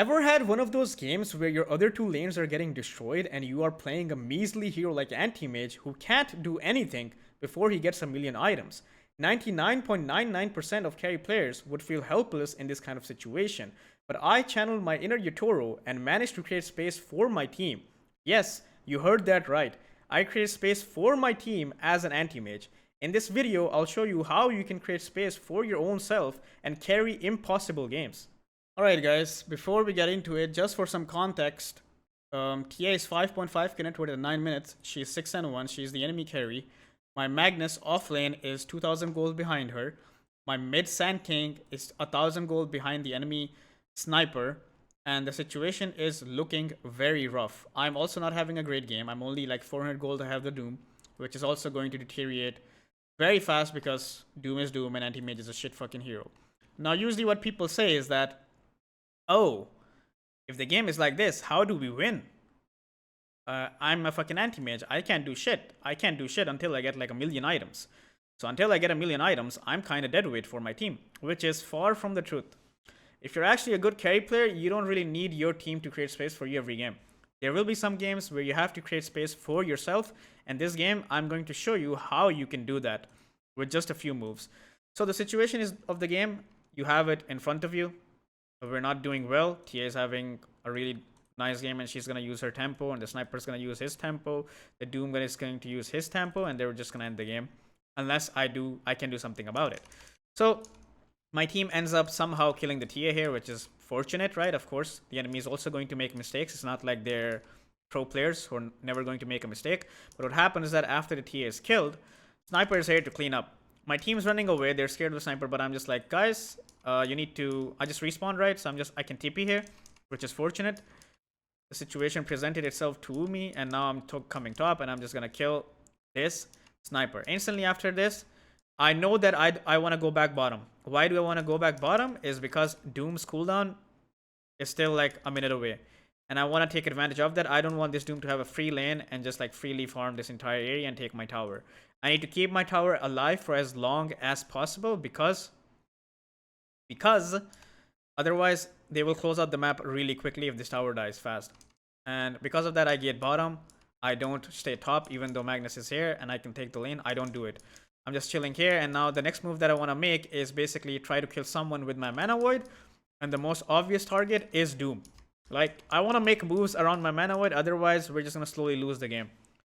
Ever had one of those games where your other two lanes are getting destroyed and you are playing a measly hero like Anti-Mage who can't do anything before he gets a million items? 99.99% of carry players would feel helpless in this kind of situation, but I channeled my inner Yotoro and managed to create space for my team. Yes, you heard that right. I created space for my team as an Anti-Mage. In this video, I'll show you how you can create space for your own self and carry impossible games. Alright guys, before we get into it, just for some context, TA is 5.5 connect with 9 minutes. She's 6 and 1. She's the enemy carry. My Magnus off lane is 2000 gold behind her. My mid Sand King is 1000 gold behind the enemy sniper. And the situation is looking very rough. I'm also not having a great game. I'm only like 400 gold to have the Doom, which is also going to deteriorate very fast because Doom is Doom and Anti-Mage is a shit fucking hero. Now, usually what people say is that, oh, if the game is like this, how do we win? I'm a fucking Anti-Mage. I can't do shit. I can't do shit until I get like a million items. So until I get a million items, I'm kind of dead weight for my team, which is far from the truth. If you're actually a good carry player, you don't really need your team to create space for you every game. There will be some games where you have to create space for yourself, and this game, I'm going to show you how you can do that with just a few moves. So the situation is of the game, you have it in front of you. We're not doing well. TA is having a really nice game and she's going to use her tempo, and the sniper's going to use his tempo. The Doom is going to use his tempo, and they're just going to end the game unless I can do something about it. So my team ends up somehow killing the TA here, which is fortunate, right? Of course, the enemy is also going to make mistakes. It's not like they're pro players who are never going to make a mistake. But what happens is that after the TA is killed, sniper is here to clean up. My team's running away. They're scared of the sniper, but I'm just like, guys, you need to... I just respawned, right? So I can TP here, which is fortunate. The situation presented itself to me, and now I'm coming top, and I'm just going to kill this sniper. Instantly after this, I know that I want to go back bottom. Why do I want to go back bottom? Is because Doom's cooldown is still like a minute away. And I want to take advantage of that. I don't want this Doom to have a free lane and just like freely farm this entire area and take my tower. I need to keep my tower alive for as long as possible because otherwise they will close out the map really quickly if this tower dies fast. And because of that, I get bottom. I don't stay top even though Magnus is here and I can take the lane. I don't do it. I'm just chilling here, and now the next move that I want to make is basically try to kill someone with my mana void, and the most obvious target is Doom. Like, I want to make moves around my mana void, otherwise we're just going to slowly lose the game.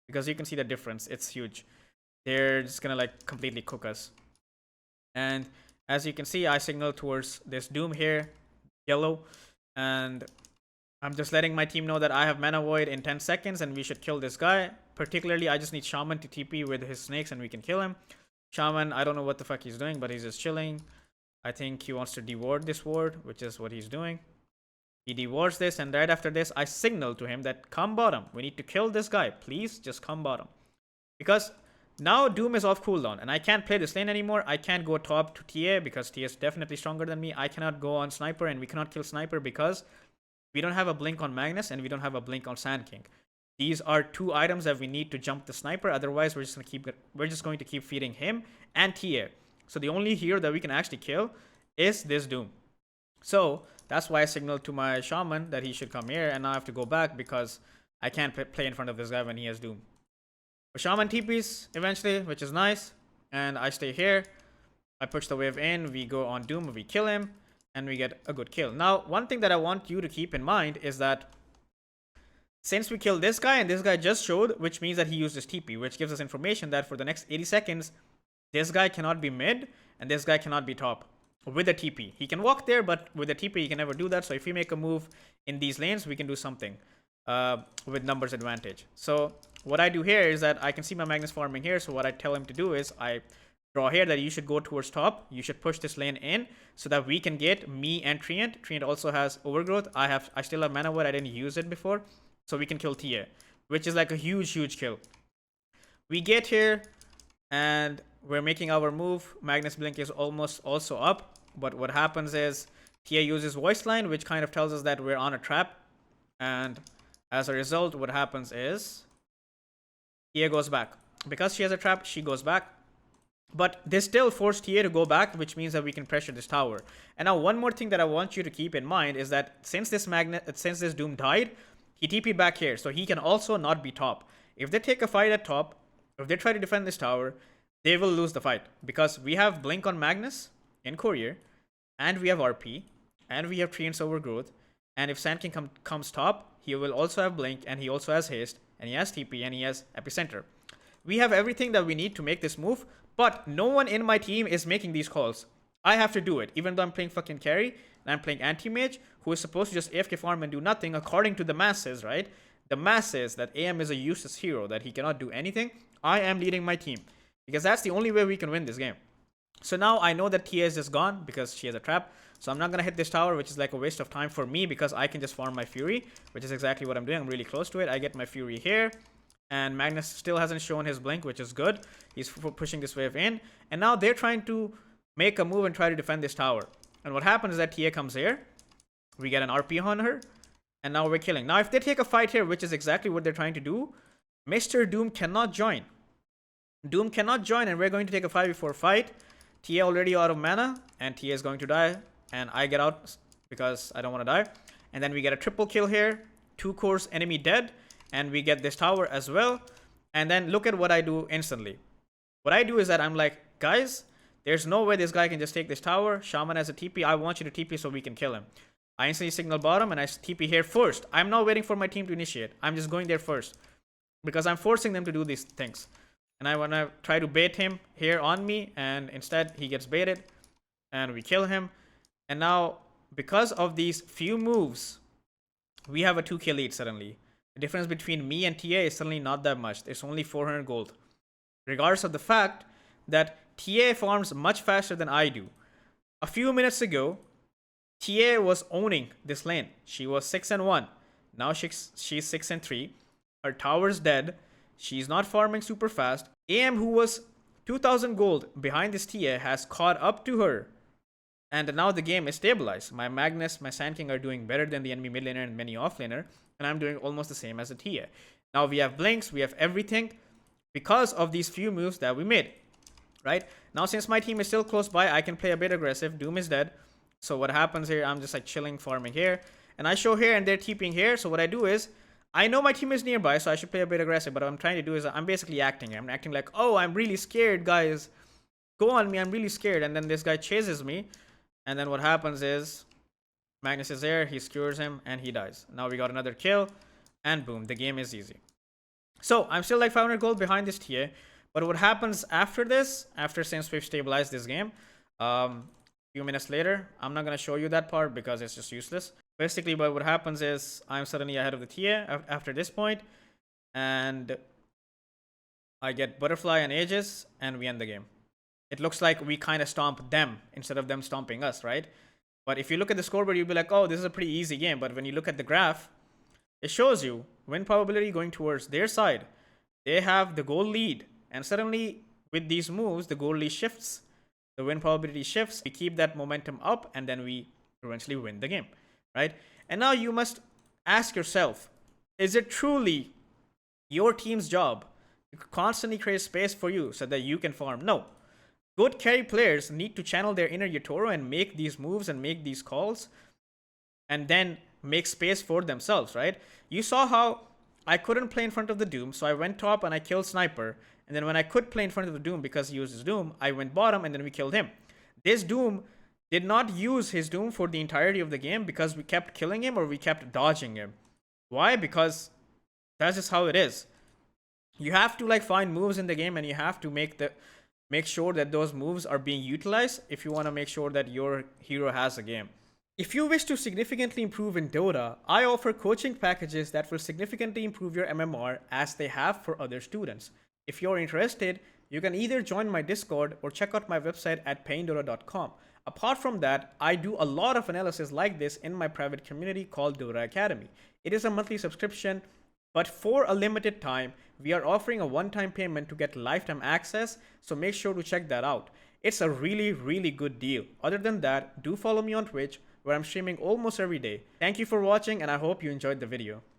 Because you can see the difference, it's huge. They're just going to like completely cook us. And as you can see, I signal towards this Doom here, yellow, and I'm just letting my team know that I have mana void in 10 seconds and we should kill this guy. Particularly, I just need Shaman to TP with his snakes and we can kill him. Shaman, I don't know what the fuck he's doing, but he's just chilling. I think he wants to deward this ward, which is what he's doing. He dewards this, and right after this, I signal to him that come bottom. We need to kill this guy. Please, just come bottom. Because now Doom is off cooldown, and I can't play this lane anymore. I can't go top to TA because TA is definitely stronger than me. I cannot go on Sniper, and we cannot kill Sniper because we don't have a blink on Magnus, and we don't have a blink on Sand King. These are two items that we need to jump the sniper. Otherwise, we're just going to keep feeding him and TA. So the only hero that we can actually kill is this Doom. So that's why I signaled to my Shaman that he should come here, and now I have to go back because I can't play in front of this guy when he has Doom. But Shaman TPs eventually, which is nice, and I stay here. I push the wave in. We go on Doom. We kill him, and we get a good kill. Now, one thing that I want you to keep in mind is that since we killed this guy and this guy just showed, which means that he used his TP, which gives us information that for the next 80 seconds, this guy cannot be mid and this guy cannot be top with a TP. He can walk there, but with a TP, he can never do that. So if we make a move in these lanes, we can do something with numbers advantage. So what I do here is that I can see my Magnus farming here. So what I tell him to do is I draw here that you should go towards top. You should push this lane in so that we can get me and Treant. Treant also has overgrowth. I still have mana void. I didn't use it before. So we can kill TA, which is like a huge kill. We get here, and we're making our move. Magnus Blink is almost also up. But what happens is TA uses Voice Line, which kind of tells us that we're on a trap. And as a result, what happens is TA goes back. Because she has a trap, she goes back. But they still force TA to go back, which means that we can pressure this tower. And now one more thing that I want you to keep in mind is that since this Doom died, he TP'd back here, so he can also not be top. If they take a fight at top, if they try to defend this tower, they will lose the fight. Because we have Blink on Magnus in Courier, and we have RP, and we have Treant's Overgrowth, and if Sand King comes top, he will also have Blink, and he also has Haste, and he has TP, and he has Epicenter. We have everything that we need to make this move, but no one in my team is making these calls. I have to do it, even though I'm playing fucking carry, and I'm playing Anti-Mage, who is supposed to just AFK farm and do nothing according to the masses, right? The masses that AM is a useless hero, that he cannot do anything. I am leading my team, because that's the only way we can win this game. So now I know that Tia is just gone because she has a trap. So I'm not going to hit this tower, which is like a waste of time for me because I can just farm my Fury, which is exactly what I'm doing. I'm really close to it. I get my Fury here. And Magnus still hasn't shown his Blink, which is good. He's pushing this wave in. And now they're trying to make a move and try to defend this tower. And what happens is that Tia comes here. We get an RP on her. And now we're killing. Now if they take a fight here, which is exactly what they're trying to do, Mr. Doom cannot join. Doom cannot join, and we're going to take a 5v4 fight. Tia already out of mana, and Tia is going to die. And I get out because I don't want to die. And then we get a triple kill here. 2 cores enemy dead. And we get this tower as well. And then look at what I do instantly. What I do is that I'm like, guys, there's no way this guy can just take this tower. Shaman has a TP. I want you to TP so we can kill him. I instantly signal bottom and I TP here first. I'm not waiting for my team to initiate. I'm just going there first. Because I'm forcing them to do these things. And I want to try to bait him here on me. And instead, he gets baited. And we kill him. And now, because of these few moves, we have a 2k lead suddenly. The difference between me and TA is suddenly not that much. It's only 400 gold. Regardless of the fact that TA farms much faster than I do. A few minutes ago, TA was owning this lane. She was 6-1. Now she's 6-3. Her tower's dead. She's not farming super fast. AM, who was 2000 gold behind this TA, has caught up to her. And now the game is stabilized. My Magnus, my Sand King are doing better than the enemy mid laner and many offlaner. And I'm doing almost the same as a TA. Now we have blinks, we have everything because of these few moves that we made. Right? Now since my team is still close by, I can play a bit aggressive. Doom is dead. So what happens here, I'm just like chilling, farming here. And I show here and they're TPing here. So what I do is, I know my team is nearby, so I should play a bit aggressive. But what I'm trying to do is I'm basically acting. I'm acting like, oh, I'm really scared, guys. Go on me, I'm really scared. And then this guy chases me. And then what happens is, Magnus is there, he skewers him, and he dies. Now we got another kill, and boom, the game is easy. So, I'm still like 500 gold behind this TA, but what happens after this, since we've stabilized this game, few minutes later, I'm not going to show you that part because it's just useless. Basically, but what happens is, I'm suddenly ahead of the TA after this point, and I get Butterfly and Aegis, and we end the game. It looks like we kind of stomp them instead of them stomping us, right? But if you look at the scoreboard, you'll be like, oh, this is a pretty easy game. But when you look at the graph, it shows you win probability going towards their side. They have the goal lead. And suddenly, with these moves, the goal lead shifts. The win probability shifts. We keep that momentum up, and then we eventually win the game, right? And now you must ask yourself, is it truly your team's job to constantly create space for you so that you can farm? No. Good carry players need to channel their inner Yatoro and make these moves and make these calls and then make space for themselves, right? You saw how I couldn't play in front of the Doom, so I went top and I killed Sniper. And then when I could play in front of the Doom because he used his Doom, I went bottom and then we killed him. This Doom did not use his Doom for the entirety of the game because we kept killing him or we kept dodging him. Why? Because that's just how it is. You have to like find moves in the game and you have to make sure that those moves are being utilized if you want to make sure that your hero has a game. If you wish to significantly improve in Dota, I offer coaching packages that will significantly improve your MMR as they have for other students. If you're interested, you can either join my Discord or check out my website at PainDota.com. Apart from that, I do a lot of analysis like this in my private community called Dota Academy. It is a monthly subscription, but for a limited time, we are offering a one-time payment to get lifetime access, so make sure to check that out. It's a really, really good deal. Other than that, do follow me on Twitch, where I'm streaming almost every day. Thank you for watching, and I hope you enjoyed the video.